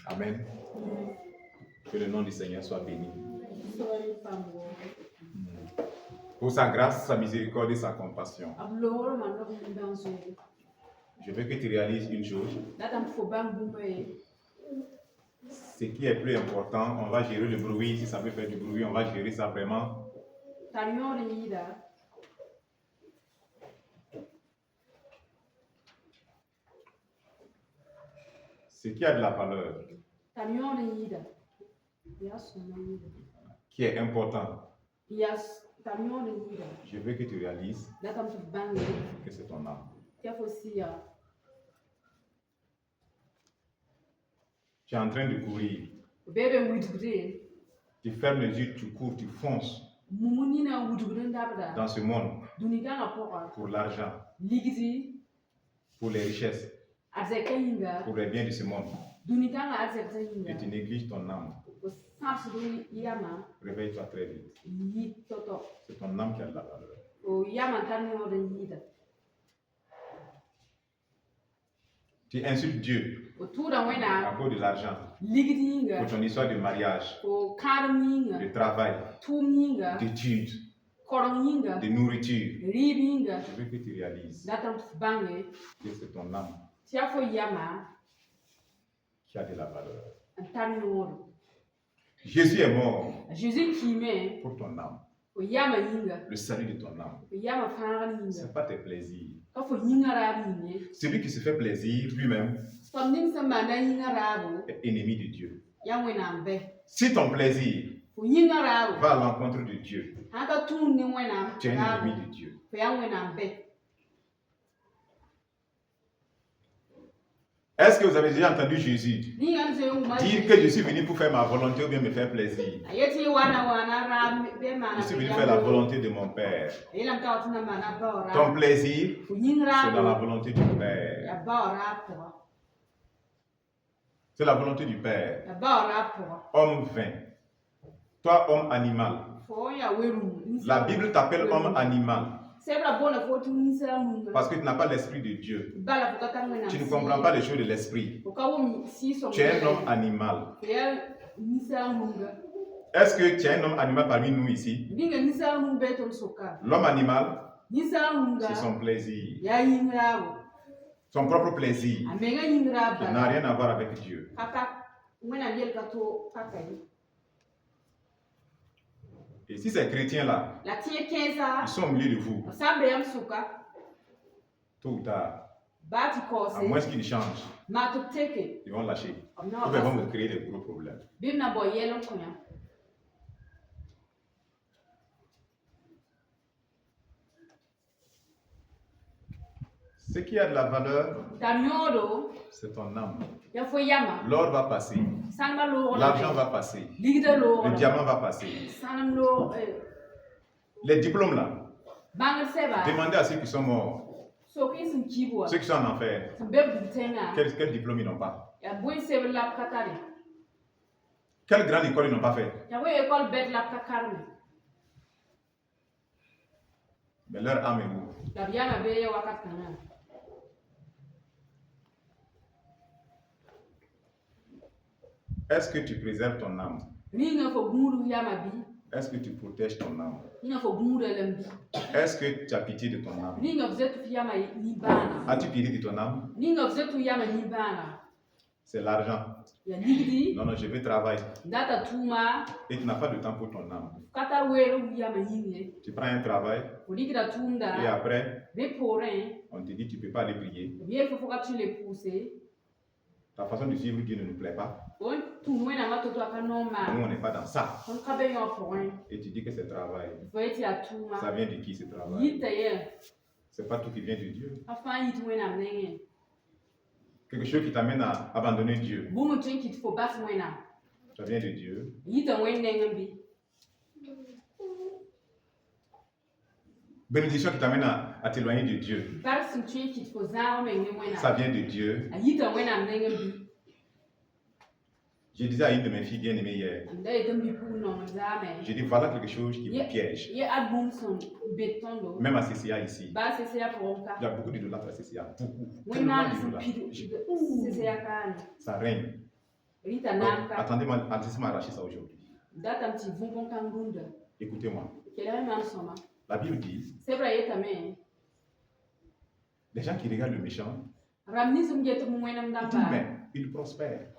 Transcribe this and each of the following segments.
Amen. Que le nom du Seigneur soit béni. Pour sa grâce, sa miséricorde et sa compassion. Je veux que tu réalises une chose. Ce qui est plus important, on va gérer le bruit. Si ça peut faire du bruit, on va gérer ça vraiment. Ce qui a de la valeur, qui est important, je veux que tu réalises que c'est ton âme. Tu es en train de courir. Tu fermes les yeux, tu cours, tu fonces dans ce monde pour l'argent, pour les richesses, pour les biens de ce monde. Et tu négliges ton âme. Réveille-toi très vite. C'est ton âme qui a de la valeur. Tu insultes Dieu à cause de l'argent, pour ton histoire de mariage, de travail, d'études, de nourriture. Je veux que tu réalises que c'est ton âme qui a de la valeur. Jésus est mort pour ton âme. Le salut de ton âme. Ce n'est pas tes plaisirs. Celui qui se fait plaisir lui-même est ennemi de Dieu. Si ton plaisir va à l'encontre de Dieu, tu es un ennemi de Dieu. Est-ce que vous avez déjà entendu Jésus dire que je suis venu pour faire ma volonté ou bien me faire plaisir? Je suis venu faire la volonté de mon Père. Ton plaisir, c'est dans la volonté du Père. C'est la volonté du Père. Homme vain. Toi, homme animal. La Bible t'appelle homme animal. Parce que tu n'as pas l'esprit de Dieu. Tu ne comprends pas les choses de l'esprit. Tu es un homme animal. Est-ce que tu es un homme animal parmi nous ici? L'homme animal, c'est son plaisir. Son propre plaisir. Qui n'a rien à voir avec Dieu. Et si ces chrétiens-là, ils sont au milieu de vous, tôt ou tard, à moins qu'ils changent, ils vont lâcher. Ou ils vont me créer des gros problèmes. Ce qui a de la valeur, c'est ton âme. L'or va passer. L'argent va passer. Le diamant va passer. Les diplômes là, demandez à ceux qui sont morts, ceux qui sont en enfer, quel diplôme ils n'ont pas? Quelle grande école ils n'ont pas fait? Mais leur âme est où? Est-ce que tu préserves ton âme? Est-ce que tu protèges ton âme? Est-ce que tu as pitié de ton âme? As-tu pitié de ton âme? C'est l'argent. Non, non, je vais travailler. Et tu n'as pas de temps pour ton âme. Tu prends un travail et après, on te dit tu ne peux pas aller prier. Ta façon de vivre Dieu ne nous plaît pas. Nous, on n'est pas dans ça. Et tu dis que ce travail, ça vient de qui ce travail? C'est pas tout qui vient de Dieu. Quelque chose qui t'amène à abandonner Dieu. Ça vient de Dieu. Bénédiction qui t'amène à t'éloigner de Dieu. Ça vient de Dieu. Je disais à une de mes filles bien aimées hier, je dis voilà quelque chose qui vous piège. Même à CCA ici, il y a beaucoup d'idolâtres à CCA, beaucoup, tellement d'idolâtres. Ça règne. Attendez-moi, laissez-moi arracher ça aujourd'hui. Écoutez-moi. La Bible dit, les gens qui regardent le méchant, il prospère.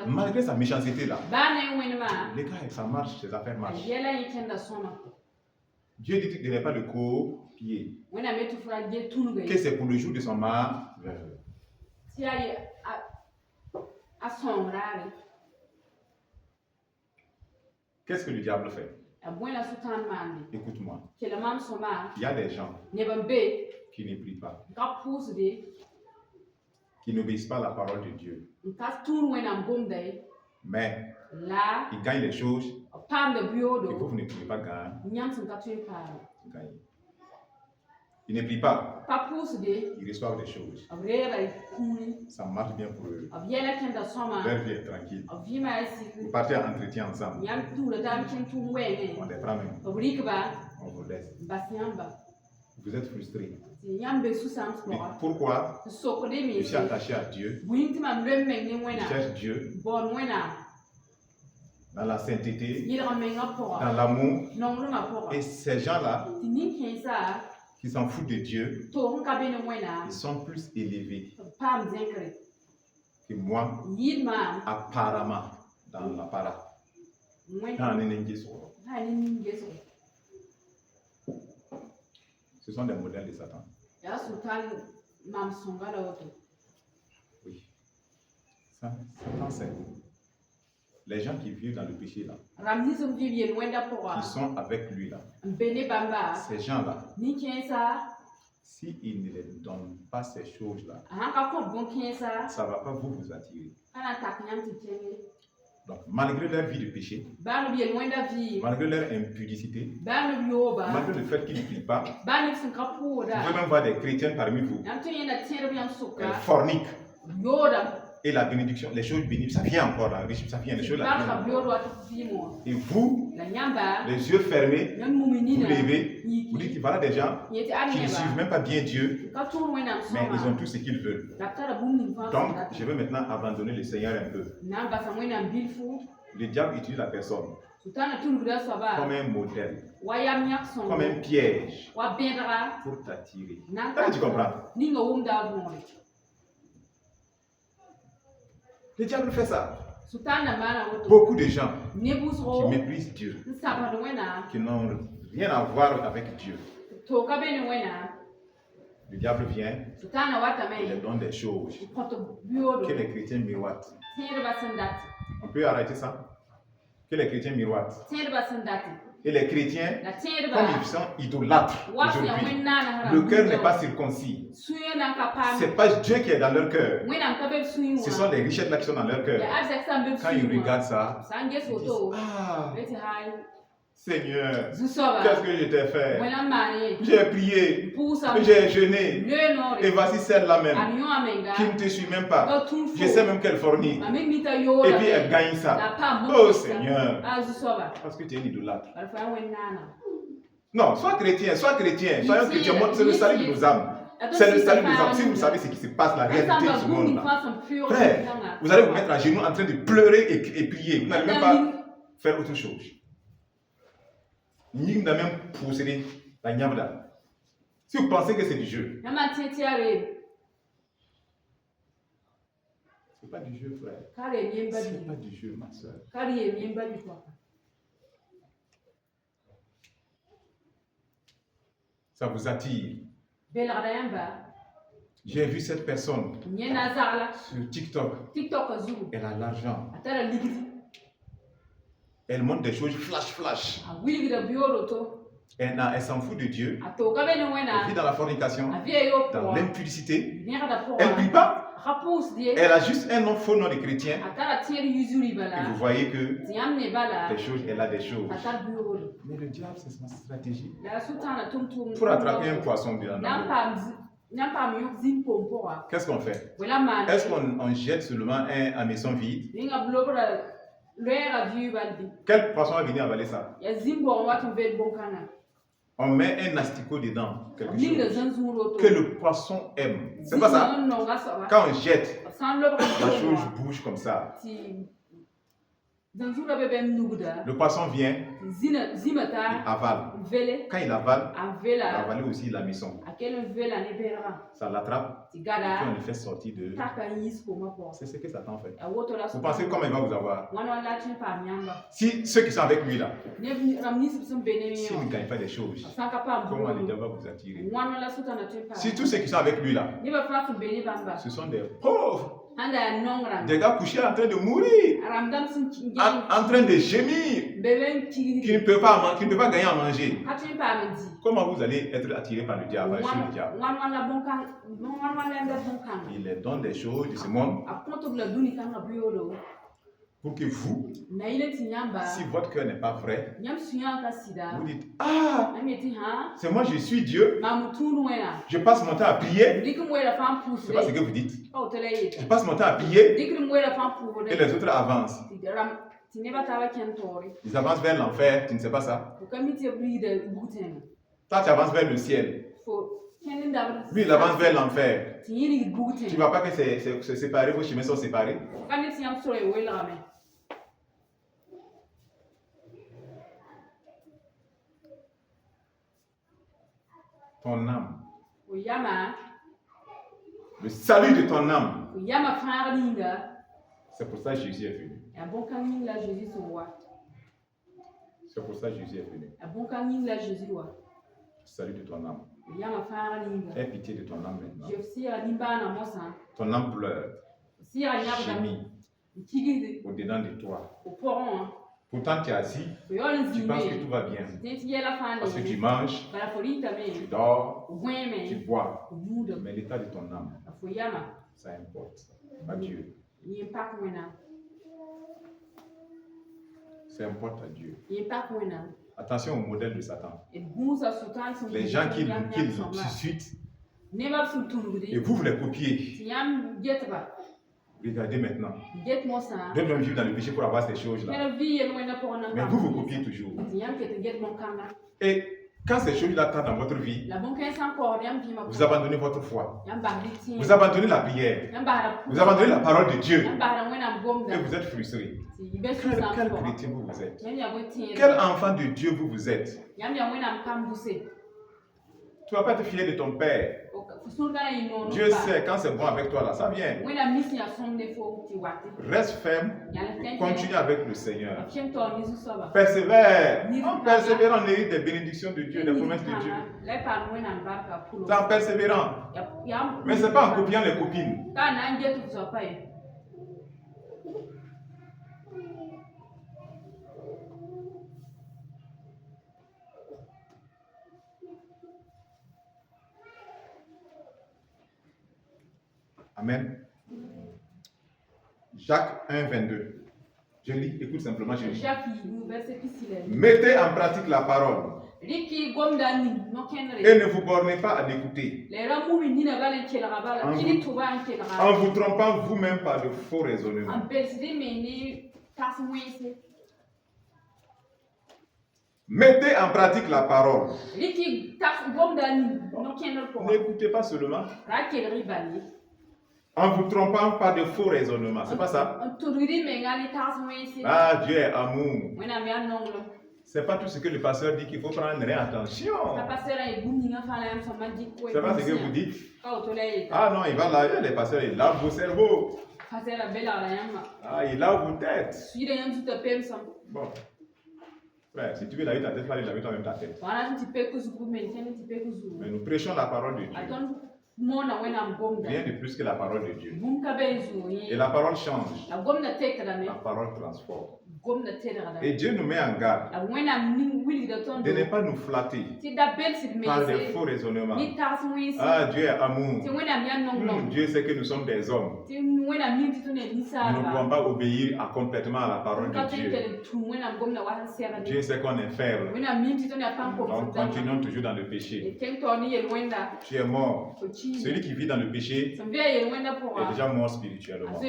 Malgré sa méchanceté là, les gars, ça marche, ses affaires marchent. Dieu dit qu'il n'est pas le copier. Que c'est pour le jour de son malheur. Qu'est-ce que le diable fait? Écoute-moi. Il y a des gens qui ne prient pas, qui n'obéissent pas à la parole de Dieu. Mais ils gagnent les choses que vous ne pouvez pas gagner. Ils ne prient pas, ils reçoivent des choses. Ça marche bien pour eux. Leur vie est tranquille. Vous partez en entretien ensemble. On les prend même. On vous laisse. Vous êtes frustrés. Mais pourquoi? Je suis attaché à Dieu. Je cherche Dieu. Dans la sainteté, dans l'amour. Et ces gens-là, qui s'en foutent de Dieu, ils sont plus élevés que moi, apparemment, dans l'apparat. Ce sont des modèles de Satan. Oui. Satan, c'est les gens qui vivent dans le péché là, qui sont avec lui là, ces gens-là, s'ils ne les donnent pas ces choses-là, ça ne va pas vous attirer. Donc, malgré leur vie de péché, malgré leur impudicité, malgré le fait qu'ils ne prient pas, vous pouvez même voir des chrétiens parmi vous. Elles forniquent. Et la bénédiction, les choses bénies, ça vient encore là, ça vient, les choses là. Et vous, les yeux fermés, vous levez, vous dites que voilà des gens qui ne suivent même pas bien Dieu, mais ils ont tout ce qu'ils veulent. Donc, je vais maintenant abandonner le Seigneur un peu. Le diable utilise la personne comme un modèle, comme un piège pour t'attirer. Est-ce que tu comprends? Le diable fait ça. Beaucoup de gens qui méprisent Dieu, qui n'ont rien à voir avec Dieu. Le diable vient et leur donne des choses que les chrétiens miroitent. On peut arrêter ça? Que les chrétiens miroitent. Et les chrétiens, comme ils sont idolâtres aujourd'hui, le cœur n'est pas circoncis. Ce n'est pas Dieu qui est dans leur cœur. Ce sont les richesses là qui sont dans leur cœur. Quand ils regardent ça, ils disent, ah, Seigneur, qu'est-ce que je t'ai fait? J'ai prié, j'ai jeûné, et voici celle-là même, qui ne te suit même pas. Je sais même qu'elle fornique. Et puis elle gagne ça. Oh Seigneur, parce que tu es un idolâtre. Non, sois chrétien. Soyons chrétiens. C'est le salut de nos âmes. C'est le salut de nos âmes. Si vous savez ce qui se passe, la réalité de ce monde-là. Frère, vous allez vous mettre à genoux en train de pleurer et prier. Vous n'allez même pas faire autre chose. Ni n'a même possédé la nyamda. Si vous pensez que c'est du jeu, c'est pas du jeu, frère. C'est pas du jeu, ma soeur. Ça vous attire. J'ai vu cette personne sur TikTok. Elle a l'argent. Elle montre des choses flash. Elle s'en fout de Dieu. Elle vit dans la fornication, dans l'impudicité. Elle ne prie pas. Elle a juste un faux nom de chrétien. Et vous voyez que elle a des choses. Mais le diable, c'est sa stratégie. Pour attraper un poisson dans l'eau. Qu'est-ce qu'on fait? Est-ce qu'on jette seulement un hameçon vide? Quel poisson va venir avaler ça? On met un asticot dedans, quelque chose que le poisson aime. C'est pas ça. Quand on jette, la chose bouge comme ça. Le poisson vient, il avale. Quand il avale, il avale aussi la maison. Ça l'attrape, et puis on le fait sortir de... C'est ce que Satan fait. Vous pensez comment il va vous avoir? Si ceux qui sont avec lui là, s'il ne gagne pas des choses, comment le diable va vous attirer? Si tous ceux qui sont avec lui là, ce sont des pauvres, des gars couchés en train de mourir, en train de gémir, qui ne peuvent pas gagner à manger. Comment vous allez être attiré par le diable, sur le diable? Il leur donne des choses de ce monde pour que vous, si votre cœur n'est pas vrai, vous dites, ah, c'est moi, je suis Dieu, je passe mon temps à prier. C'est pas ce que vous dites. Je passe mon temps à prier et les autres avancent. Ils avancent vers l'enfer, tu ne sais pas ça. Toi, tu avances vers le ciel. Lui, il avance vers l'enfer. Tu ne vois pas que c'est séparé, vos chemins sont séparés. Ton âme. Le salut de ton âme. C'est pour ça que Jésus est venu. C'est pour ça que Jésus est venu. Le salut de ton âme. Aie pitié de ton âme maintenant. Ton âme pleure. Gémit. Au-dedans de toi. Pourtant, tu es assis, tu penses que tout va bien. Parce que tu manges, tu dors, tu bois. Mais l'état de ton âme, ça importe à Dieu. Ça importe à Dieu. Attention au modèle de Satan. Les gens qui le suscitent, et vous les copiez. Regardez maintenant. D'autres même vivent dans le péché pour avoir ces choses-là. Mais vous copiez toujours. Et quand ces choses-là entrent dans votre vie, vous abandonnez votre foi. Vous abandonnez la prière. Vous abandonnez la parole de Dieu. Et vous êtes frustré. Quel chrétien vous êtes? Quel enfant de Dieu vous êtes? Tu ne vas pas être fier de ton père. Dieu sait quand c'est bon avec toi là, ça vient. Reste ferme, continue avec le Seigneur. Persévère. En persévérant, on hérite des bénédictions de Dieu, des promesses de Dieu. C'est en persévérant. Mais ce n'est pas en copiant les copines. Amen. Jacques 1, 22. Je lis, écoute simplement, je lis. Mettez en pratique la parole. Et ne vous bornez pas à l'écouter. En vous trompant vous-même par de faux raisonnements. Mettez en pratique la parole. N'écoutez pas seulement. En vous trompant par de faux raisonnements. C'est pas ça? Ah, Dieu est amour. C'est pas tout ce que le pasteur dit qu'il faut prendre attention. C'est pas ce que vous dites. Ah non, il va laver, les pasteurs, il lave vos cerveaux. Ah, il lave vos têtes. Bon. Frère, si tu veux laver ta tête, il va laver toi-même ta tête. Mais nous prêchons la parole de Dieu. Rien de plus que la parole de Dieu. Et la parole change. La parole transforme. Et Dieu nous met en garde de ne pas nous flatter par des faux raisonnements. Ah, Dieu est amour. Dieu sait que nous sommes des hommes. Nous ne pouvons pas obéir complètement à la parole de Dieu. Dieu sait qu'on est faible. Donc continuons toujours dans le péché. Tu es mort. Celui qui vit dans le péché est déjà mort spirituellement.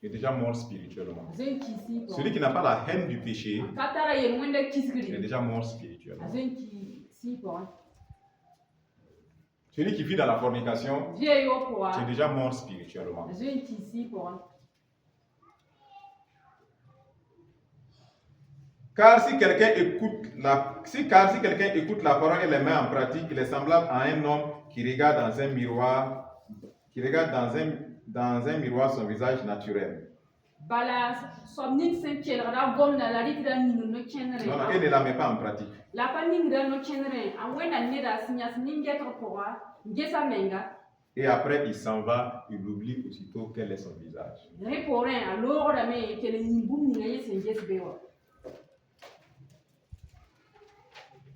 est déjà mort spirituellement. Celui qui n'a pas la haine du péché est déjà mort spirituellement. Celui qui vit dans la fornication est déjà mort spirituellement. Car si quelqu'un écoute la parole et les met en pratique, il est semblable à un homme qui regarde dans un miroir, son visage naturel. Non, il ne la met pas en pratique. Et après, il s'en va, il oublie aussitôt quel est son visage.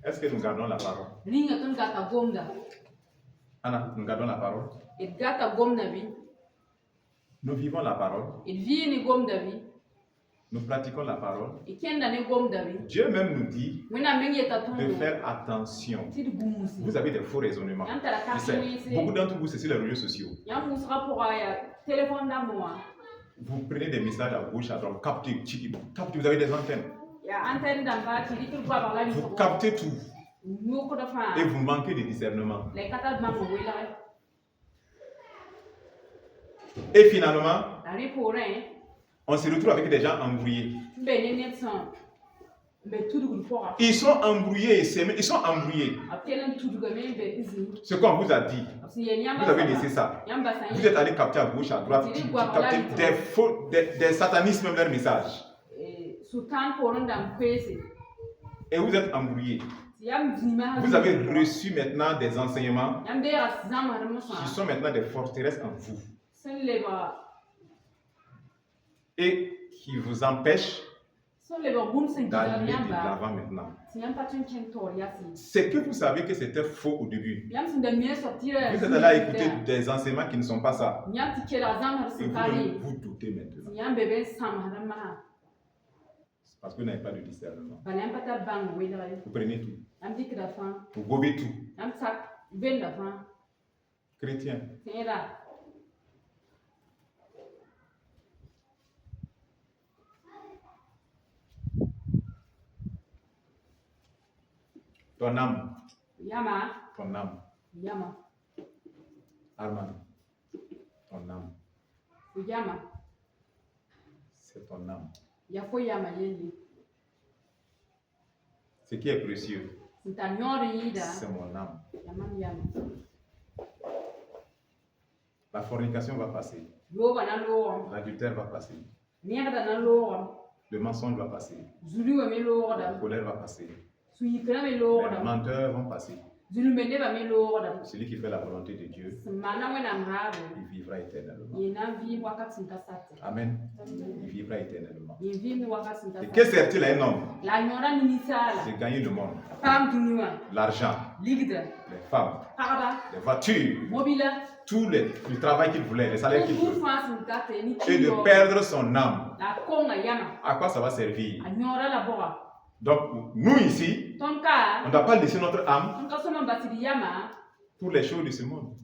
Est-ce que nous gardons la parole? Anna, nous gardons la parole. Nous vivons la parole. Nous pratiquons la parole. Dieu même nous dit de faire attention. Vous avez des faux raisonnements. Je sais, beaucoup d'entre vous, c'est sur les réseaux sociaux. Vous prenez des messages à gauche, à droite, captez, vous avez des antennes. Vous captez tout. Et vous manquez de discernement. Et finalement, on se retrouve avec des gens embrouillés. Ils sont embrouillés, ils sont embrouillés. Ce qu'on vous a dit, vous avez laissé ça. Vous êtes allé capter à gauche, à droite, capter des satanistes, même leur message. Et vous êtes embrouillés. Vous avez reçu maintenant des enseignements qui sont maintenant des forteresses en vous. Et qui vous empêchent d'aller de l'avant maintenant. C'est que vous savez que c'était faux au début. Vous êtes allé à écouter des enseignements qui ne sont pas ça. Et vous doutez maintenant. Parce que vous n'avez pas de discernement. Vous prenez tout. Vous gobez tout. Chrétien. Ton âme. Ton âme. Armand. Ton âme. C'est ton âme. Ce qui est précieux, c'est mon âme. La fornication va passer. L'adultère va passer. Le mensonge va passer. La colère va passer. Les menteurs vont passer. Celui qui fait la volonté de Dieu, il vivra éternellement. Amen. Il vivra éternellement. Et que sert-il à un homme? C'est gagner le monde, l'argent, les femmes, les voitures, tout le travail qu'il voulait, les salaires qu'il voulait, et de perdre son âme. À quoi ça va servir? Donc, nous ici, on ne doit pas laisser notre âme pour les choses de ce monde.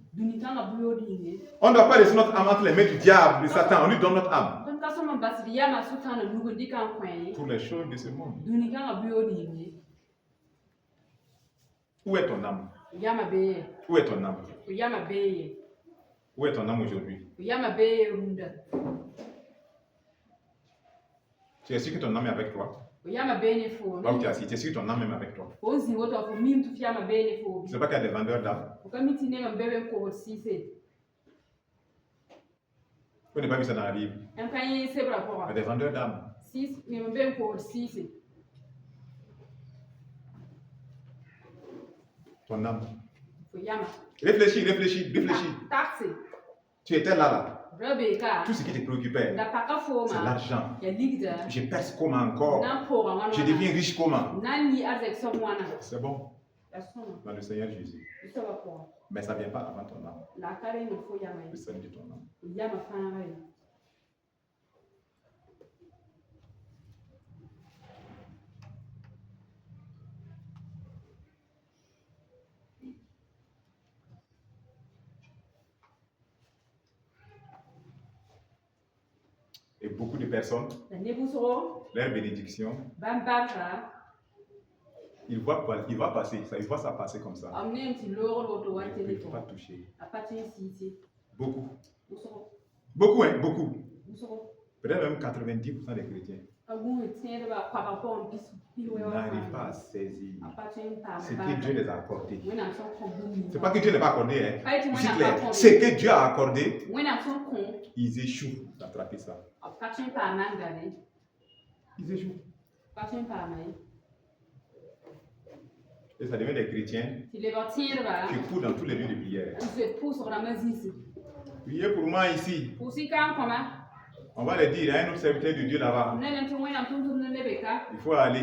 On ne doit pas laisser notre âme entre les mains du diable, de Satan. On lui donne notre âme pour les choses de ce monde. Où est ton âme? Où est ton âme? Où est ton âme aujourd'hui? Tu es sûr que ton âme est avec toi? Là où tu es assis, tu es sûr que ton âme est avec toi? Ce n'est pas qu'il y a des vendeurs d'âmes. Vous n'avez pas vu ça dans la Bible? Il y a des vendeurs d'âmes. Ton âme. Réfléchis. Tu étais là. Tout ce qui te préoccupait, c'est l'argent. Je perce comment encore? Je deviens riche comment? C'est bon. Dans le Seigneur Jésus. Mais ça ne vient pas avant ton âme. Le salut de ton âme. Et beaucoup de personnes, leur bénédiction, il va passer, il va ça passer comme ça. Il ne peut pas toucher. Beaucoup. Beaucoup, hein, beaucoup. Peut-être même 90% des chrétiens n'arrivent pas à saisir ce que Dieu les a accordé. Ce n'est pas que Dieu ne pas accordé, hein. C'est clair. Ce que Dieu a accordé, ils échouent d'attraper ça. Ils échouent. Et ça devient des chrétiens qui courent dans tous les lieux de prière. Priez pour moi ici. On va le dire à un autre serviteur de Dieu là-bas. Il faut aller.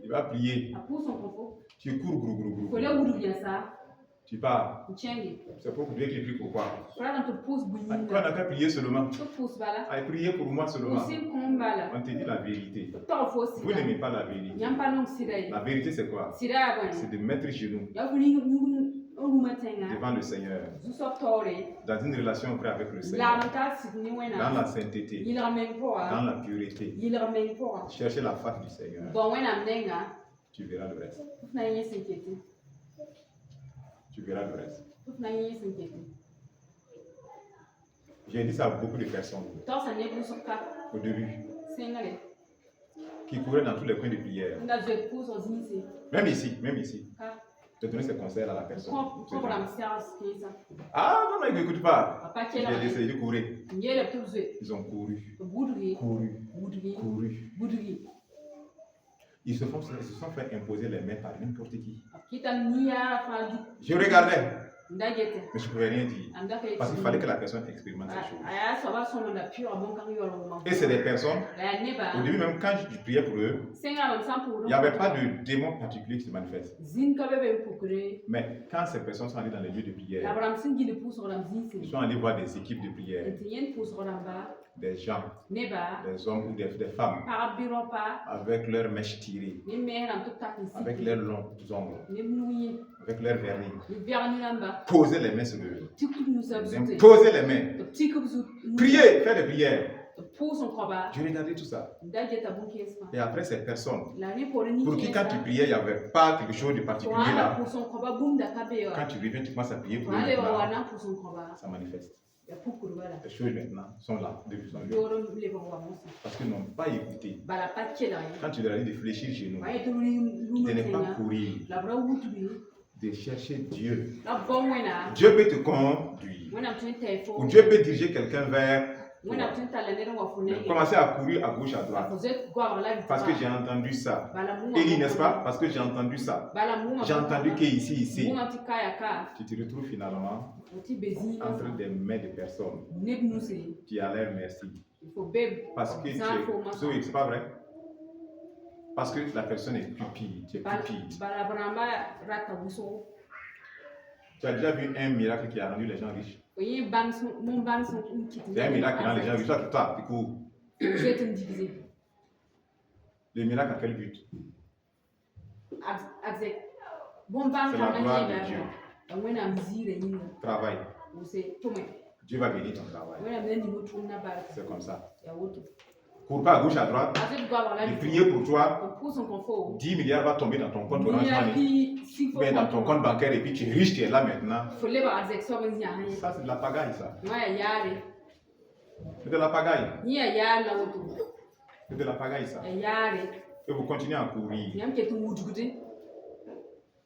Il va prier. Tu cours, grou. Tu pars. C'est pour Dieu qui prie pourquoi. On n'a qu'à prier seulement. Allez, priez pour moi seulement. On te dit la vérité. Vous n'aimez pas la vérité. La vérité c'est quoi? C'est de mettre genoux devant le Seigneur, dans une relation vraie avec le Seigneur, dans la sainteté, dans la pureté, chercher la face du Seigneur. Tu verras le reste. Tu verras le reste. J'ai dit ça à beaucoup de personnes au début, qui couraient dans tous les coins de prière. Même ici. Je donner ces conseils à la personne. Ah non, ils n'écoutent pas. J'ai essayé de courir. Ils ont couru. Ils se sont fait imposer les mains par n'importe qui. Je regardais, mais je ne pouvais rien dire. Parce qu'il fallait que la personne expérimente ces choses. Et c'est des personnes, au début même quand je priais pour eux, il n'y avait pas de démon particulier qui se manifeste. Mais quand ces personnes sont allées dans les lieux de prière, ils sont allés voir des équipes de prière, des gens, des hommes ou des femmes, avec leurs mèches tirées, avec leurs longs ongles, avec leur vernis, poser les mains sur eux, poser les mains, prier, faire des prières. Je regardais tout ça. Et après ces personnes, pour qui quand tu priais, il n'y avait pas quelque chose de particulier là, quand tu reviens, tu commences à prier pour eux, ça manifeste. Les choses maintenant sont là, depuis son lieu. Parce qu'ils n'ont pas écouté. Quand tu leur as dit de fléchir genoux, de ne pas courir, de chercher Dieu. Dieu peut te conduire. Ou Dieu peut diriger quelqu'un vers. Commencer à courir à gauche, à droite. Parce que j'ai entendu ça. Élie, n'est-ce pas? Parce que j'ai entendu ça. J'ai entendu qu'ici. Tu te retrouves finalement entre des mains de personnes qui a l'air merci. Parce que tu es. Zoé, c'est pas vrai? Parce que la personne est cupide. Tu es cupide. Tu as déjà vu un miracle qui a rendu les gens riches? C'est un miracle qui rend les gens riches. Toi, tu cours. Le miracle à quel but? C'est la gloire de Dieu. Travail. Dieu va bénir ton travail. C'est comme ça. Cours pas à gauche, à droite. Et prier pour toi. 10 milliards va tomber dans ton compte Orange Money. Mais dans ton compte bancaire et puis tu es riche, tu es là maintenant. Ça, c'est de la pagaille, ça. C'est de la pagaille. C'est de la pagaille, ça. Et vous continuez à courir.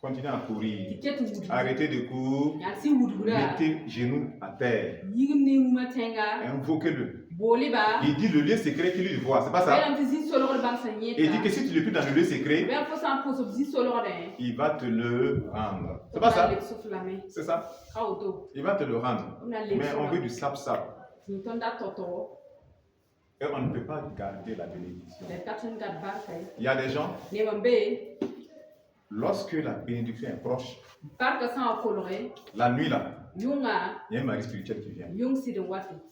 Continuez à courir. Arrêtez de courir. Mettez genoux à terre. Invoquez-le. Il dit le lieu secret qu'il lui voit, c'est pas ça? Il dit que si tu le pries dans le lieu secret, il va te le rendre. C'est pas ça? C'est ça? Il va te le rendre. Mais on veut du sap-sap. Et on ne peut pas garder la bénédiction. Il y a des gens, lorsque la bénédiction est proche, la nuit là, il y a un mari spirituel qui vient. Il y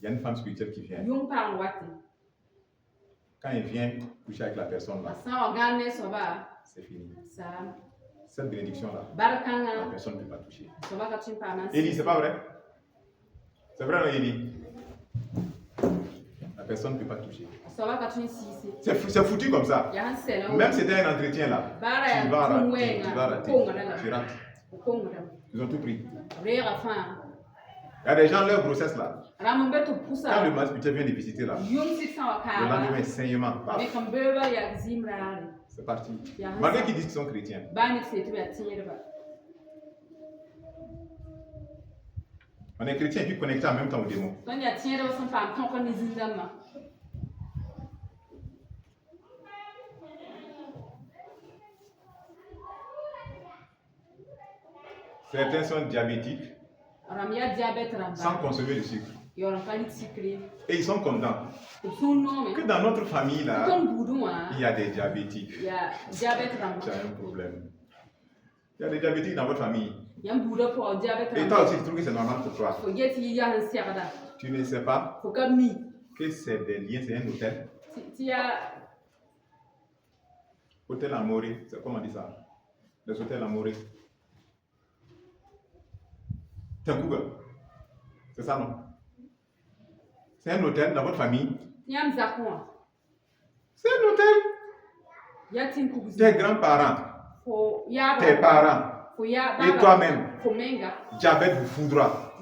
a une femme spirituelle qui vient. Quand il vient coucher avec la personne là, c'est fini. Cette bénédiction là, la personne ne peut pas toucher. Élie, c'est pas vrai? C'est vrai, non, Élie? La personne ne peut pas toucher. C'est foutu comme ça. Même si c'était un entretien là, tu vas rater. Tu rates. Ils ont tout pris. Il y a des gens, leur grossesse là. Quand le masculin vient de visiter là, le lendemain, saignement. C'est parti. Malgré qu'ils disent qu'ils sont chrétiens. On est chrétien et puis connecté en même temps aux démons. Certains sont diabétiques sans consommer de sucre. Et ils sont contents que dans notre famille là, il y a des diabétiques. Tu as un problème. Il y a des diabétiques dans votre famille. Et toi aussi, tu trouves que c'est normal pour toi. Tu ne sais pas que c'est des liens, c'est un hôtel. Hôtel Amoré, c'est comment on dit ça? Les hôtels Amoré. C'est un Google. C'est ça, non? C'est un hôtel dans votre famille. C'est un hôtel. Tes grands-parents, tes parents, et toi-même, diabète vous foudroie.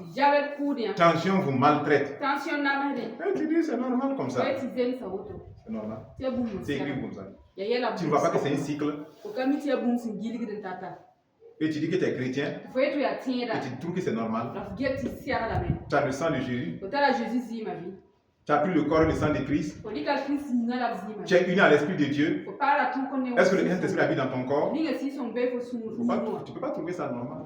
Tension vous maltraite. Et tu dis c'est normal comme ça. C'est normal. C'est écrit comme ça. Tu ne vois pas que c'est un cycle. Et tu dis que tu es chrétien. Et tu trouves que c'est normal. Tu as le sang de Jésus. Tu as pris le corps et le sang de Christ. Tu es uni à l'Esprit de Dieu. Est-ce que le Saint-Esprit habite dans ton corps? Tu ne peux pas trouver ça normal.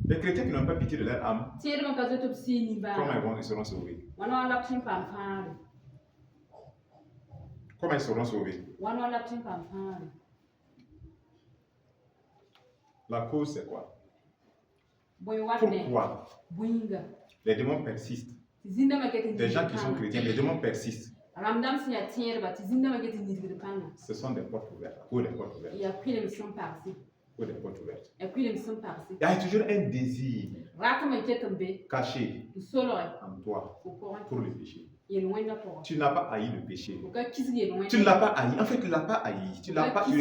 Les chrétiens qui n'ont pas pitié de leur âme, comment ils seront sauvés? Comment ils seront sauvés? La cause, c'est quoi? Pourquoi les démons persistent? Des gens qui sont chrétiens, les démons persistent. Ce sont des portes ouvertes. Ou des portes ouvertes. Ou des portes ouvertes. Il y a toujours un désir caché en toi pour le péché. Tu n'as pas haï le péché. Tu ne l'as pas haï. En fait, tu ne l'as pas haï. Tu ne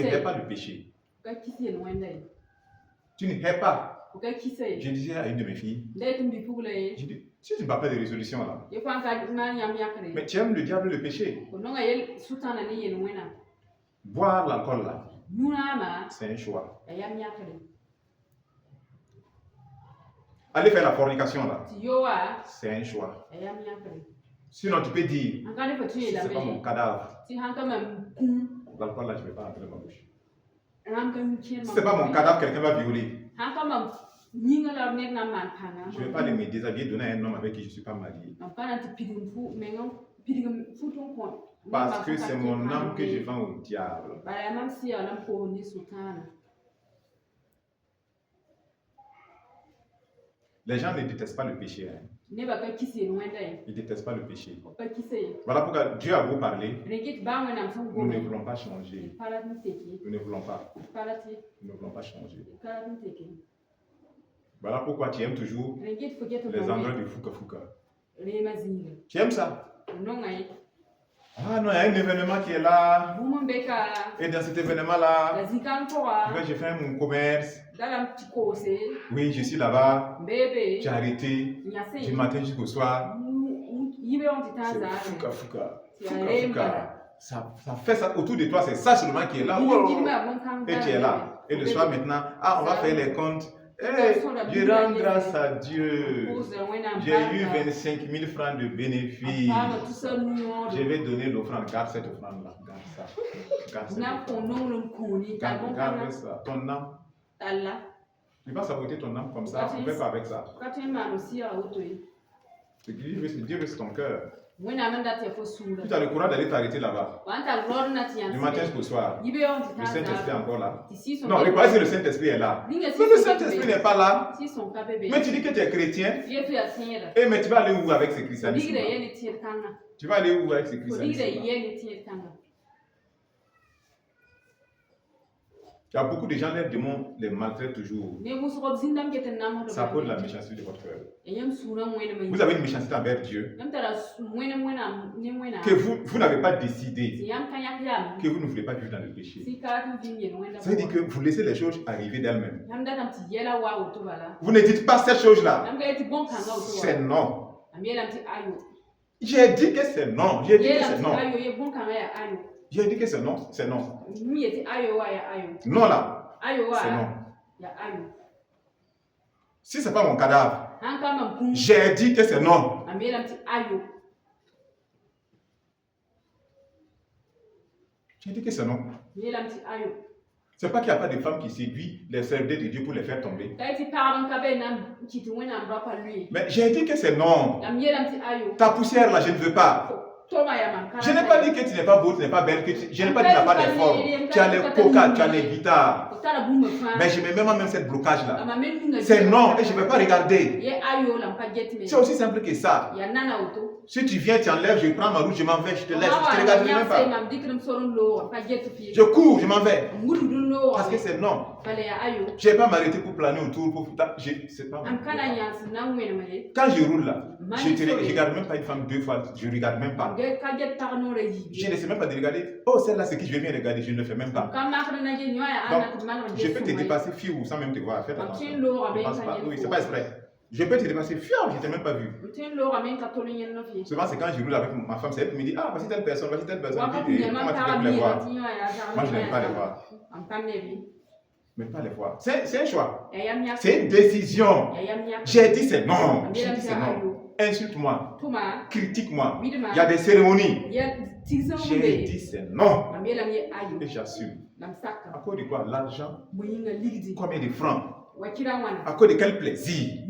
hais pas le péché. Tu ne hais pas. Je disais à une de mes filles, je dis, si tu ne parles pas de résolution là, mais tu aimes le diable et le péché. Boire l'alcool là, c'est un choix. Aller faire la fornication là, c'est un choix. Sinon tu peux dire, c'est pas mon cadavre. L'alcool là, je ne vais pas entrer dans ma bouche. C'est pas mon cadavre, quelqu'un va violer. Je ne vais pas me déshabiller, donner à un homme avec qui je ne suis pas marié. Parce que c'est mon âme que je vends au diable. Les gens ne détestent pas le péché. Hein. Ils ne détestent pas le péché. Voilà pourquoi Dieu a beau parler, nous ne voulons pas changer. Nous ne voulons pas. Nous ne voulons pas changer. Voilà pourquoi tu aimes toujours les endroits de Fuka. Tu aimes ça? Ah non, il y a un événement qui est là. Et dans cet événement-là, j'ai fait mon commerce. Oui, je suis là-bas. J'ai arrêté du matin jusqu'au soir. C'est Fuka. Ça fait ça autour de toi, c'est ça seulement qui est là. Et tu es là. Et le soir maintenant, on va faire les comptes. Je rends grâce à Dieu. J'ai eu 25 000 francs de bénéfices. Je vais donner l'offrande. Garde cette offrande-là. Garde ça. Garde ça. Ton âme. Tu vas saboter ton âme comme ça. On ne fait pas avec ça. Dieu veut ton cœur. Tu as le courage d'aller t'arrêter là-bas. Du matin jusqu'au soir. Le Saint-Esprit est encore là. Non, regardez si le Saint-Esprit est là. Mais le Saint-Esprit n'est pas là. Mais tu dis que tu es chrétien. Mais tu vas aller où avec ce christianisme? Tu vas aller où avec ce christianisme? Il y a beaucoup de gens, les démons les maltraitent toujours. Ça pose la méchanceté de votre cœur. Vous avez une méchanceté envers Dieu que vous n'avez pas décidé que vous ne voulez pas vivre dans le péché. Ça veut dire que vous laissez les choses arriver d'elles-mêmes. Vous ne dites pas cette chose-là. C'est non. J'ai dit que c'est non. J'ai dit que c'est non. J'ai dit que c'est non. C'est non. Non là. C'est non. Si ce n'est pas mon cadavre, j'ai dit que c'est non. J'ai dit que c'est non. C'est pas qu'il n'y a pas de femmes qui séduisent les serviteurs de Dieu pour les faire tomber. Mais j'ai dit que c'est non. Ta poussière là, je ne veux pas. Je n'ai pas dit que tu n'es pas beau, tu n'es pas belle, je n'ai pas dit que tu n'as pas de forme. Tu as les coca, tu as les guitares. Mais je mets même cette blocage là. C'est non et je ne vais pas regarder. C'est aussi simple que ça. Si tu viens, tu enlèves, je prends ma route, je m'en vais, je te laisse, je te regarde même pas. Je cours, je m'en vais. Parce que c'est non. Je ne vais pas m'arrêter pour planer autour. C'est pas moi. Quand je roule là, je ne regarde même pas une femme 2 fois, je ne regarde même pas. Je ne sais même pas de regarder. Oh, celle-là, c'est qui je vais bien regarder, je ne le fais même pas. Donc, je peux te dépasser, fiou, sans même te voir. Faites attention. Ne pense pas. Oui, c'est pas exprès. Je peux te dépasser, fiou, je ne t'ai même pas vu. Souvent, c'est quand je roule avec ma femme, c'est elle qui me dit, ah, voici telle personne, comment tu peux les voir? Moi, je n'aime pas les voir. Mais pas les voir. C'est un choix. C'est une décision. J'ai dit c'est non. J'ai dit c'est non. Insulte-moi. Critique-moi. Il y a des cérémonies. J'ai dit c'est non. Et j'assume. À cause de quoi? L'argent. Combien de francs? À cause de quel plaisir?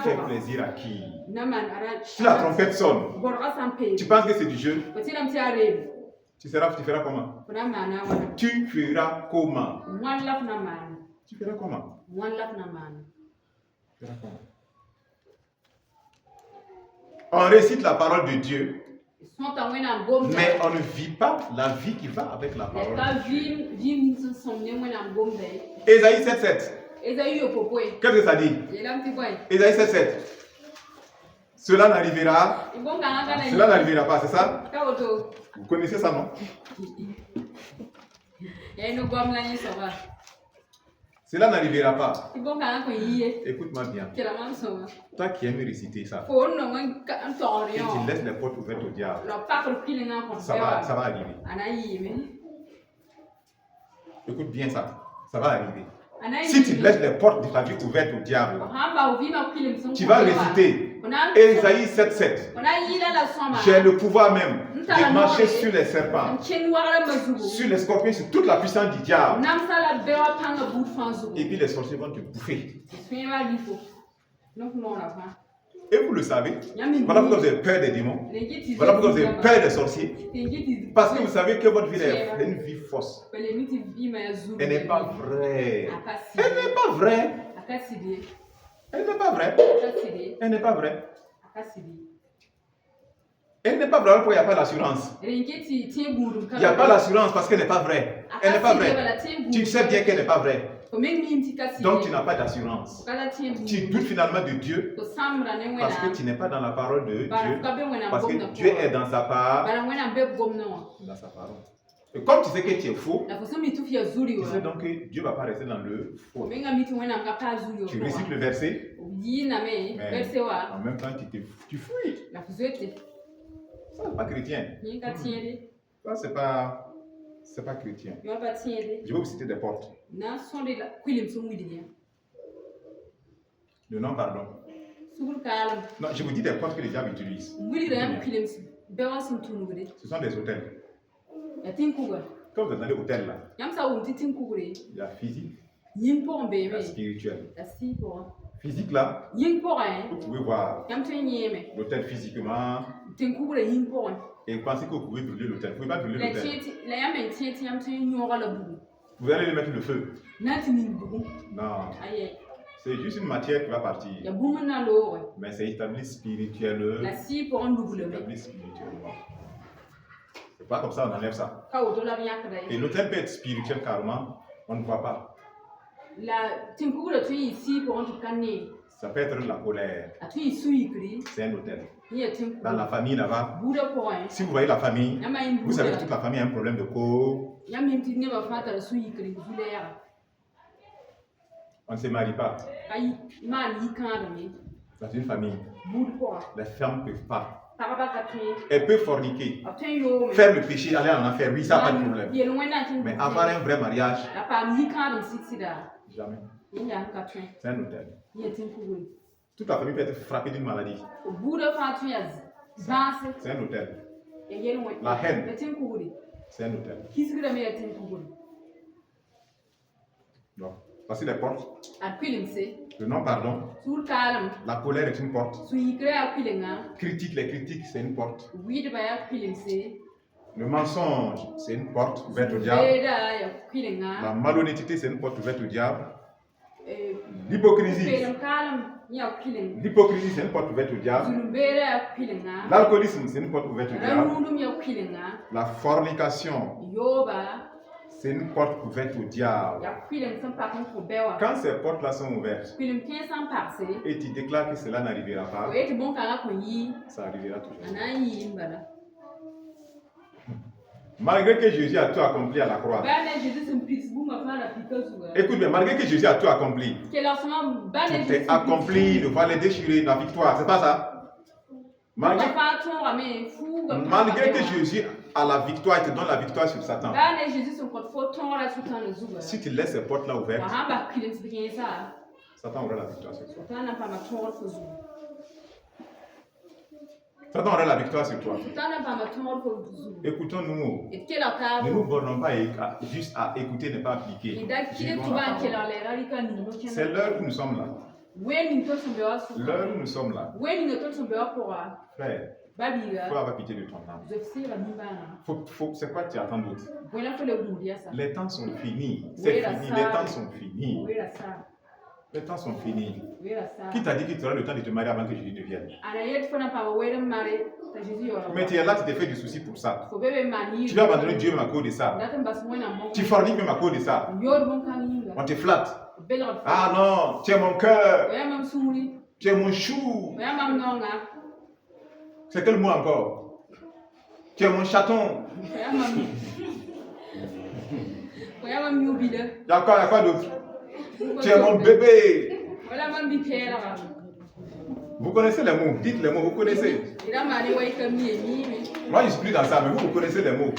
Quel plaisir à qui? Si la trompette sonne, tu penses que c'est du jeu? Tu feras comment? Tu feras comment? Tu feras comment? On récite la parole de Dieu, mais on ne vit pas la vie qui va avec la parole de Dieu. Ésaïe 7,7. Qu'est-ce que ça dit? Ésaïe 7,7. Cela n'arrivera. Cela n'arrivera pas, c'est ça? Vous connaissez ça, non? Cela n'arrivera pas. Écoute-moi bien. Toi qui aimes réciter ça, et tu laisses les portes ouvertes au diable, ça va arriver. Écoute bien ça. Ça va arriver. Si tu laisses les portes de ta vie ouvertes au diable, tu vas réciter Ésaïe 7,7. J'ai le pouvoir même de marcher sur les serpents, sur les scorpions, sur toute la puissance du diable. Et puis les sorciers vont te bouffer. Et vous le savez. Voilà pourquoi vous avez peur des démons. Voilà pourquoi vous avez peur des sorciers. Parce que vous savez que votre vie est une vie fausse. Elle n'est pas vraie. Elle n'est pas vraie. Elle n'est pas vraie. Elle n'est pas vraie. Elle n'est pas vraie pourquoi il n'y a pas d'assurance. Il n'y a pas d'assurance parce qu'elle n'est pas vraie. Elle n'est pas vraie. Tu sais bien qu'elle n'est pas vraie. Donc tu n'as pas d'assurance. Tu doutes finalement de Dieu parce que tu n'es pas dans la parole de Dieu. Parce que Dieu est dans sa part. Dans sa parole. Et comme tu sais que tu es faux, tu sais donc que Dieu ne va pas rester dans le faux. Tu récites le verset, mais en même temps tu fuis. Ça, c'est pas chrétien. Ça, c'est pas chrétien. Je vais vous citer des portes. Le nom, pardon. Non, je vous dis des portes que les diables utilisent. Ce sont des hôtels. Quand vous êtes dans les hôtels là, il y a physique, il y a spirituel. Physique là, vous pouvez voir l'hôtel physiquement et vous pensez que vous pouvez brûler l'hôtel. Vous ne pouvez pas brûler l'hôtel. Vous allez lui mettre le feu. Non. C'est juste une matière qui va partir. Mais c'est établi spirituellement. C'est pas comme ça on enlève ça. Et l'hôtel peut être spirituel carrément, On ne voit pas. Ça peut être la colère. C'est un hôtel. Dans la famille là-bas, si vous voyez la famille, vous savez que toute la famille a un problème de co. On ne se marie pas. Dans une famille, les femmes ne peuvent pas. Elle peut forniquer, faire le péché, aller en enfer, oui, ça n'a pas de problème. Mais avoir un vrai mariage, jamais. C'est un hôtel. Toute la famille peut être frappée d'une maladie. C'est un hôtel. La haine, c'est un hôtel. Non. Voici les portes. Le non-pardon. La colère est une porte. Critique, les critiques, c'est une porte. Le mensonge, c'est une porte ouverte au diable. La malhonnêteté, c'est une porte ouverte au diable. L'hypocrisie. L'hypocrisie, c'est une porte ouverte au diable. L'alcoolisme, c'est une porte ouverte au diable. La fornication, c'est une porte ouverte au diable. Quand ces portes-là sont ouvertes et tu déclares que cela n'arrivera pas, ça arrivera toujours. Malgré que Jésus a tout accompli à la croix. Écoute bien, malgré que Jésus a tout accompli, tout est accompli, le voile est déchiré, la victoire, c'est pas ça? Malgré que Jésus a la victoire, il te donne la victoire sur Satan. Si tu laisses ces portes-là ouvertes, Satan aura la victoire sur toi. Satan aura la victoire sur toi. Écoutons-nous. Ne nous bornons pas juste à écouter, ne pas appliquer. C'est l'heure où nous sommes là. L'heure où nous sommes là. Frère, il faut avoir pitié de ton âme. C'est quoi tu attends d'autre? Les temps sont finis. C'est fini. Les temps sont finis. Les temps sont finis. Qui t'a dit que tu auras le temps de te marier avant que Jésus ne vienne? Mais tu es là, tu te fais du souci pour ça. Tu vas abandonner Dieu même à cause de ça. Tu forniques même à cause de ça. On te flatte. Ah non, tu es mon cœur. Tu es mon chou. C'est quel mot encore? Tu es mon chaton. Il y a quoi d'autre? Tu es mon bébé. Vous connaissez les mots? Dites les mots, vous connaissez. Moi, je ne suis plus dans ça, mais vous connaissez les mots.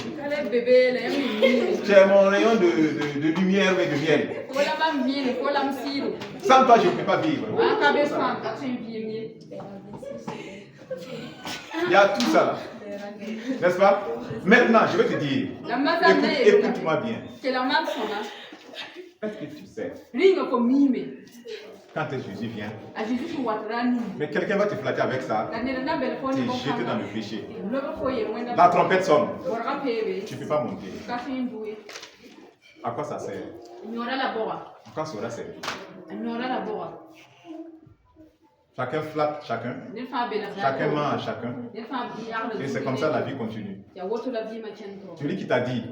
Tu es mon rayon de lumière et de miel. Sans toi, je ne peux pas vivre. Il y a tout ça là. N'est-ce pas? Maintenant, je vais te dire. Écoute-moi bien. Est-ce que tu sais? Quand Jésus vient, mais quelqu'un va te flatter avec ça, tu es jeté dans le péché. La trompette sonne. Tu ne peux pas monter. À quoi ça sert? À quoi ça aura servi? Chacun flatte chacun. Chacun ment à chacun. Et c'est comme ça la vie continue. Celui qui t'a dit,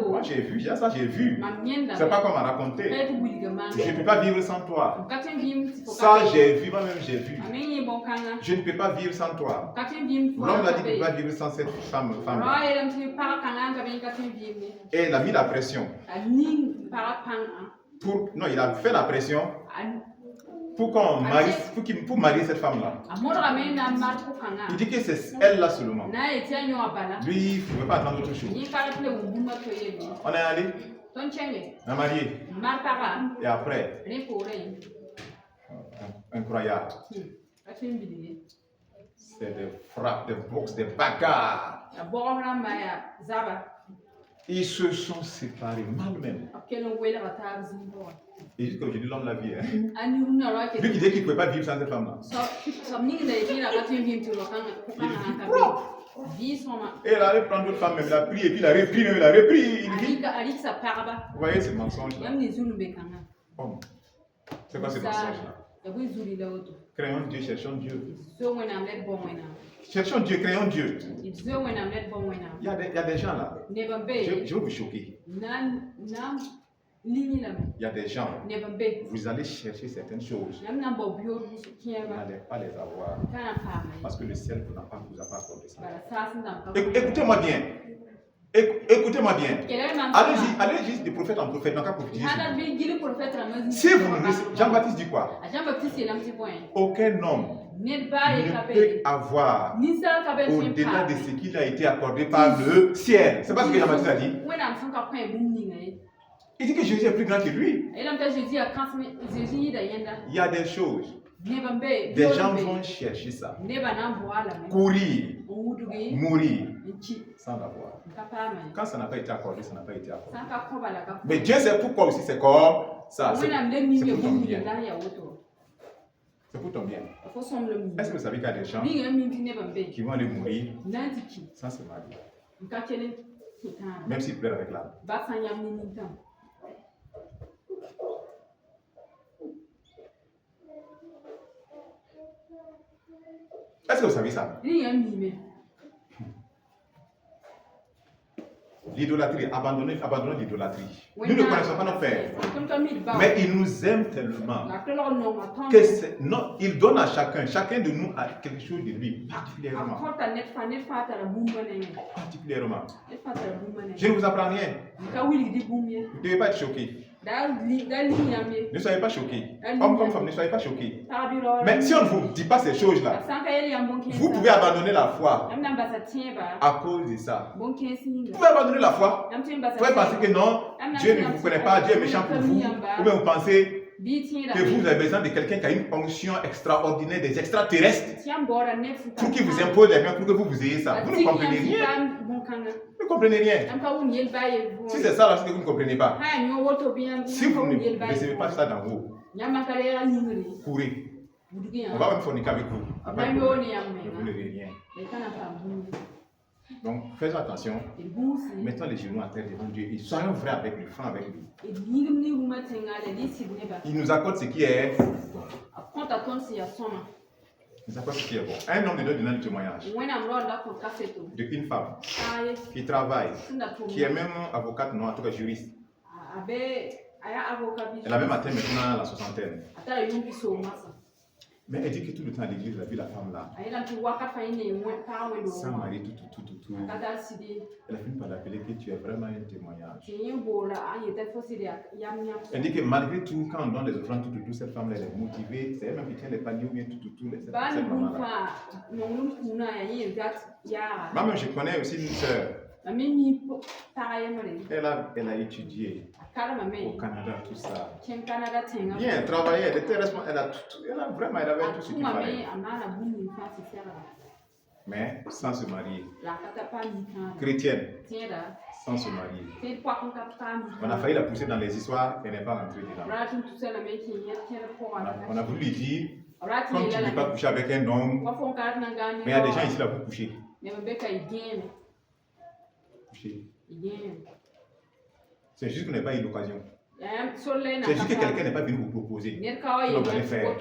moi j'ai vu, ça j'ai vu. C'est pas comme à raconter. Je ne peux pas vivre sans toi. Ça j'ai vu, moi-même j'ai vu. Je ne peux pas vivre sans toi. L'homme l'a dit qu'il ne peut pas vivre sans cette femme. Et il a mis la pression. Non, il a fait la pression. Pour marier cette femme-là. Il dit que c'est elle-là seulement. Lui, il ne pouvait pas attendre autre chose. On est allé. On a marié. Et après, incroyable. C'est des frappes, des boxes, des bagarres. Ils se sont séparés mal même. Et juste comme je dis, l'homme la vie. Lui qui dit qu'il ne pouvait pas vivre sans cette femme-là. Et il allait prendre d'autres femmes, même il a pris, et puis il a repris, même il a repris. Vous voyez ce mensonge-là? Oh. C'est quoi ce mensonge-là? Créons Dieu, cherchons Dieu. Cherchons Dieu, créons Dieu. Il y a des gens là. Je vais vous choquer. Il y a des gens, vous allez chercher certaines choses. Vous n'allez pas les avoir. Parce que le ciel vous a pas accordé ça. Écoutez-moi bien. Écoutez-moi bien. Allez juste de prophète en prophète. Si vous Jean-Baptiste dit quoi? Aucun homme ne peut avoir au-delà de ce qu'il a été accordé par le ciel. C'est pas ce que Jean-Baptiste a dit. Il dit que Jésus est plus grand que lui. Il y a des choses. Des gens vont chercher ça. Courir, mourir, sans l'avoir. Quand ça n'a pas été accordé, ça n'a pas été accordé. Mais Dieu sait pourquoi aussi c'est comme ça. C'est pour ton bien. C'est pour ton bien. Est-ce que vous savez qu'il y a des gens qui vont aller mourir sans se marier? Même s'ils pleurent avec l'âme. Est-ce que vous savez ça? L'idolâtrie, abandonner l'idolâtrie. Nous ne connaissons pas nos pères. Mais il nous aime tellement que il donne à chacun de nous a quelque chose de lui, particulièrement. Particulièrement. Je ne vous apprends rien. Vous ne devez pas être choqué. Ne soyez pas choqués. Homme comme femme, ne soyez pas choqués. Mais si on ne vous dit pas ces choses-là, vous pouvez abandonner la foi à cause de ça. Vous pouvez abandonner la foi. Vous pouvez penser que non, Dieu ne vous connaît pas, Dieu est méchant pour vous. Ou bien vous pensez que vous avez besoin de quelqu'un qui a une fonction extraordinaire, des extraterrestres, pour qu'il vous impose les mains, pour que vous ayez ça. Vous ne comprenez rien. Vous ne comprenez rien. Si c'est ça, là, c'est que vous ne comprenez pas. Si vous ne recevez pas ça dans vous, courez. On va même forniquer avec vous. Après, vous ne verrez rien. Donc, faites attention. Mettons les genoux à terre devant Dieu et soyons vrais avec lui, francs avec lui. Il nous accorde ce qui est bon. Il nous accorde ce qui est bon. Un homme de donner le témoignage d'une femme qui travaille, qui est même avocate, non, en tout cas juriste. Elle a même atteint maintenant la soixantaine. Mais elle dit que tout le temps à l'église, elle a vu la femme là. Sans mari, tout. Elle a fini par l'appeler que tu es vraiment un témoignage. Elle dit que malgré tout, quand on donne les offrandes, tout, cette femme-là, elle est motivée. C'est elle-même qui tient les paniers ou bien tout. Moi-même, je connais aussi une sœur. Elle a étudié au Canada, tout ça. Bien, travaillé, elle était responsable, elle avait tout ce qu'il fallait. Mais sans se marier. Chrétienne, sans se marier. On a failli la pousser dans les histoires, elle n'est pas rentrée dedans. On a voulu lui dire, comme tu ne veux pas coucher avec un homme, mais il y a des gens ici là pour coucher. C'est juste qu'on n'a pas eu l'occasion. C'est juste que quelqu'un n'est pas venu vous proposer. Sinon vous allez faire.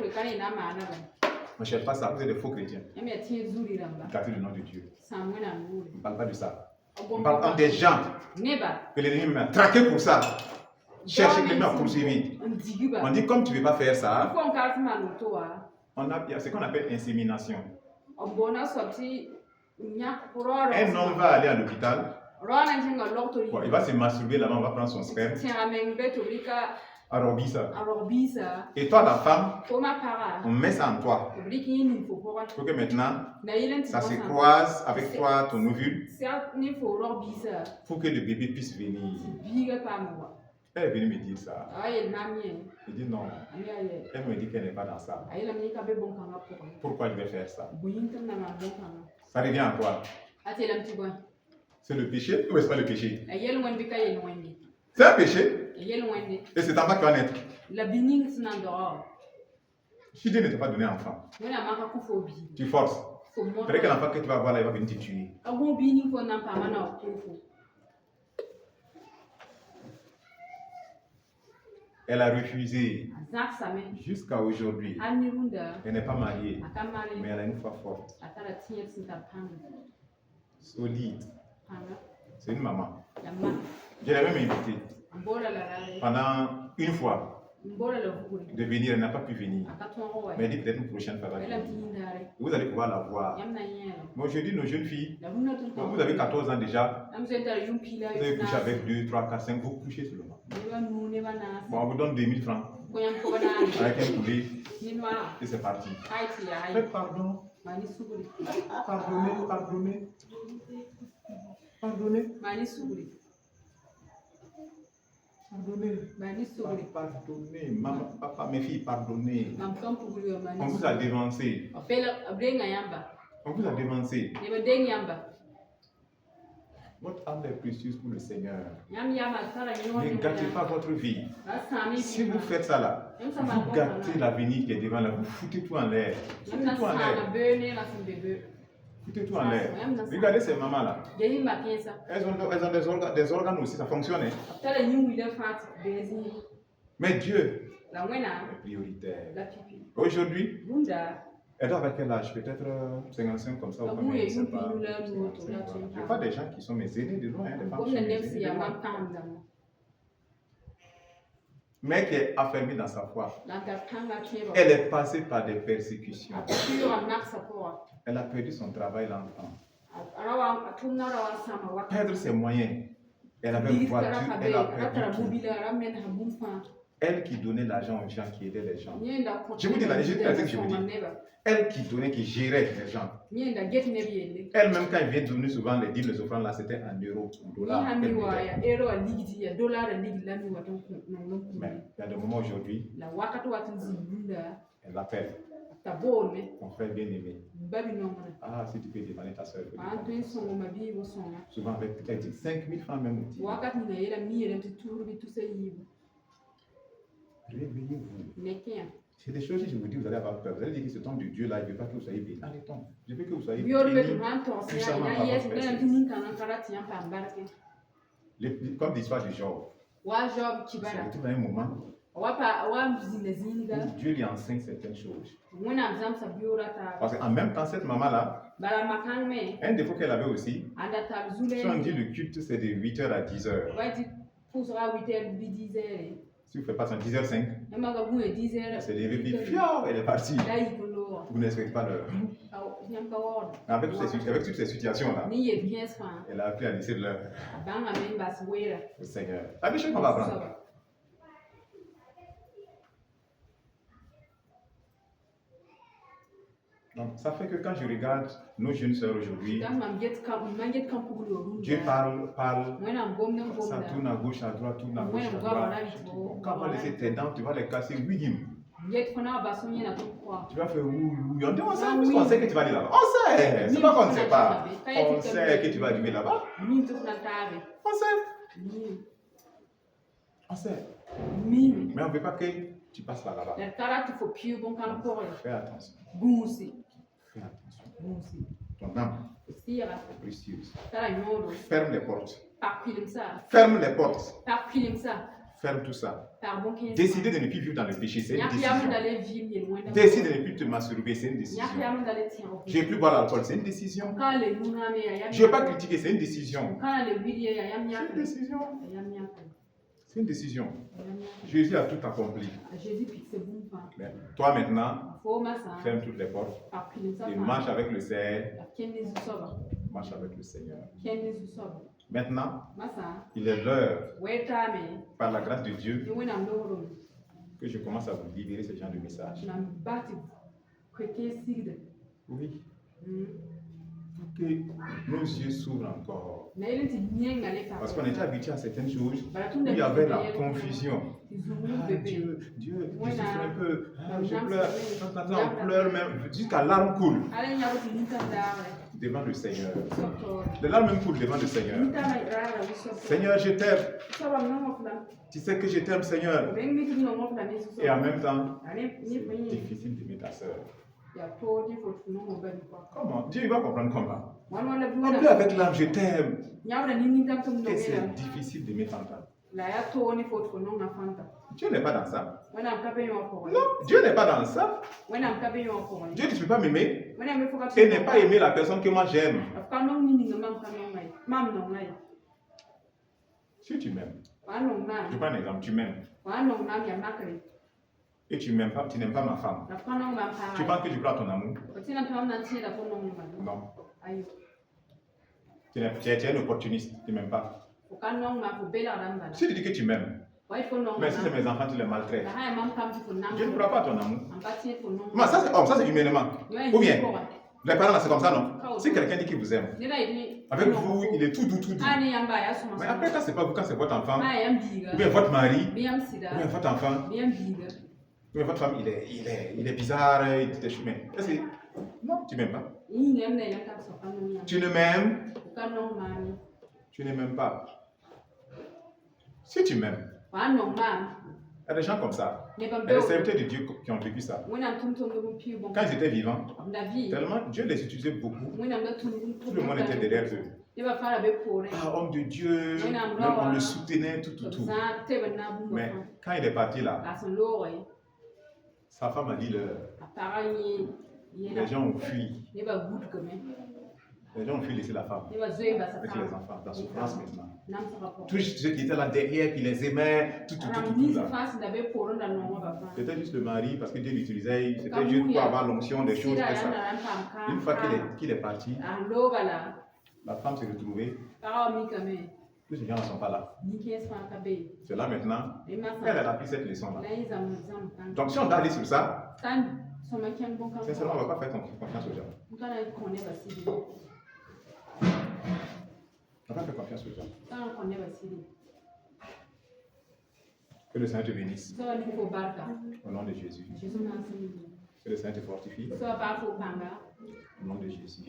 Ne cherche pas ça, vous êtes des faux chrétiens. Gâtez le nom de Dieu. On ne parle pas de ça. On parle des gens que l'ennemi m'a traqué pour ça. Cherchez l'ennemi à poursuivre. On dit comme tu ne veux pas faire ça, c'est ce qu'on appelle insémination. Un homme va aller à l'hôpital. Il va se masturber là-bas, on va prendre son sperme. Arobisa. Et toi, la femme, on met ça en toi. Pour que maintenant, ça se croise avec toi, ton ovule, pour que le bébé puisse venir. Elle est venue me dire ça. Je dis non. Elle me dit qu'elle n'est pas dans ça. Pourquoi je vais faire ça? Ça revient à quoi? C'est le péché ou est-ce pas le péché? C'est un péché. Et c'est en bas qui va naître. Si Dieu ne t'a pas donné un enfant, tu forces. Peut-être que l'enfant que tu vas avoir là, il va venir te tuer. Elle a refusé jusqu'à aujourd'hui. Elle n'est pas mariée, mais elle a une foi forte, solide. C'est une maman. Je l'ai même invitée. Pendant une fois de venir, elle n'a pas pu venir. Mais elle dit peut-être une prochaine fois. Vous allez pouvoir la voir. Moi, je dis nos jeunes filles, quand vous avez 14 ans déjà, vous avez couché avec 2, 3, 4, 5, vous couchez seulement. Bon, on vous donne 2000 francs avec un poulet et c'est parti. Faites pardon. Pardonnez. Pardonnez. Pardonnez. Maman, papa, mes filles, pardonnez. On vous a dévancé. On vous a dévancé. Votre âme est précieuse pour le Seigneur. Ne gâtez pas votre vie. Si vous faites ça là, vous gâtez l'avenir qui est devant là. Vous foutez tout en l'air. Foutez tout en l'air. Foutez tout en l'air. Regardez ces mamans là. Elles ont des organes aussi, ça fonctionne. Mais Dieu est prioritaire. Aujourd'hui, elle doit avoir quel âge? Peut-être 55 comme ça ou combien, je ne sais pas. Je vois des gens qui sont mes aînés de loin, des femmes qui sont mes aînées de loin. Mais qui est affermie dans sa foi. Elle est passée par des persécutions. Elle a perdu son travail l'enfant. Perdre ses moyens. Elle avait une voiture, elle a perdu tout. Elle qui donnait l'argent aux gens, qui aidait les gens. Je vous dis la vérité, je vous dis. Elle qui donnait, qui gérait les gens. Elle-même, quand elle vient donner souvent les dîmes, les offrandes, là, c'était en euros, en dollars. Mais il y a des moments aujourd'hui, elle l'appelle. Mon frère bien-aimé. Ah, si tu peux demander ta soeur. Souvent avec peut-être 5 000 francs même. Réveillez-vous. C'est des choses que je vous dis, vous allez avoir peur. Vous allez dire que ce temps de Dieu là, il ne veut pas que vous soyez bénis. Arrêtons. Je veux que vous soyez bénis puissamment par votre personne. Comme l'histoire de Job. C'est tout un moment où Dieu lui enseigne certaines choses. Parce qu'en même temps, cette maman-là, un défaut qu'elle avait aussi, si on dit le culte, c'est de 8h à 10h. Si vous ne faites pas son 10h05, elle s'est levée, puis fiao, elle est partie. Vous ne respectez pas l'heure. Avec toutes ces situations-là, elle a appris à laisser l'heure au Seigneur. La même chose qu'on va apprendre. Donc, ça fait que quand je regarde nos jeunes sœurs aujourd'hui, Dieu parle, ça tourne à gauche, à droite, tourne à gauche, à droite. Quand on va laisser tes dents, tu vas les casser, oui, tu vas faire oui. On dit, on sait, puisqu'on sait que tu vas aller là-bas. On sait, c'est pas qu'on ne sait pas. On sait que tu vas arriver là-bas. On sait. Mais on ne veut pas que tu passes par là-bas. Fais attention. Fais attention. Ton âme est précieuse. Ferme les portes. Ferme les portes. Ferme tout ça. Décider de ne plus vivre dans le péché, c'est une décision. Décider de ne plus te masturber, c'est une décision. Je ne veux plus boire l'alcool, c'est une décision. Je ne veux pas critiquer, c'est une décision. C'est une décision. C'est une décision. Jésus a tout accompli. Mais toi maintenant, ferme toutes les portes et marche avec le Seigneur. Marche avec le Seigneur. Maintenant, il est l'heure, par la grâce de Dieu, que je commence à vous libérer ce genre de message. Oui. Pour que nos yeux s'ouvrent encore. Parce qu'on était habitué à certaines choses où il y avait la confusion. Ah, Dieu, je souffre un peu, je pleure, on pleure même, jusqu'à larmes coulent devant le Seigneur. Les larmes même coulent devant le Seigneur. Seigneur, je t'aime. Tu sais que je t'aime, Seigneur. Et en même temps, c'est difficile d'aimer ta soeur. Comment? Dieu va comprendre comment. On peut avec l'âme, je t'aime. Et c'est difficile d'aimer Fanta. Dieu n'est pas dans ça. Non, Dieu n'est pas dans ça. Dieu ne peut pas m'aimer et n'est pas aimer la personne que moi j'aime. Si tu m'aimes, Je prends un exemple, tu m'aimes. Et tu n'aimes pas ma femme. Tu penses que je crois à ton amour? Non. Tu es un opportuniste, tu ne m'aimes pas. Si tu dis que tu m'aimes, mais si c'est mes enfants, tu les maltraites. Je ne crois pas à ton amour. Mais ça c'est humainement. Ou bien, les parents là c'est comme ça, non? Si quelqu'un dit qu'il vous aime, avec vous, il est tout doux, tout doux. Mais après, quand c'est pas vous, quand c'est votre enfant, ou bien votre mari, ou bien votre enfant, ou bien votre femme, il est bizarre, il te chemin. Non, tu m'aimes pas. Tu ne m'aimes. Tu ne m'aimes pas. Si tu m'aimes, il y a des gens comme ça. Il y a des serviteurs de Dieu qui ont vécu ça. Quand ils étaient vivants, tellement Dieu les utilisait beaucoup. Tout le monde était derrière eux. Ah, homme de Dieu, même on le soutenait, tout. Mais quand il est parti là, sa femme a dit les gens ont fui. Les gens ont fui laisser la femme avec les enfants, dans souffrance maintenant. Tous ceux qui étaient là derrière, qui les aimaient, tout là. C'était juste le mari, parce que Dieu l'utilisait, c'était juste pour avoir l'onction des choses, tout ça. Une fois qu'il est parti, la femme s'est retrouvée. Tous ces gens ne sont pas là. C'est là maintenant. Elle a appris cette leçon-là. Donc si on doit aller sur ça, sincèrement, on ne va pas faire confiance aux gens. On ne va pas faire confiance aux gens. Que le Seigneur te bénisse. Au nom de Jésus. Que le Seigneur te fortifie. Au nom de Jésus.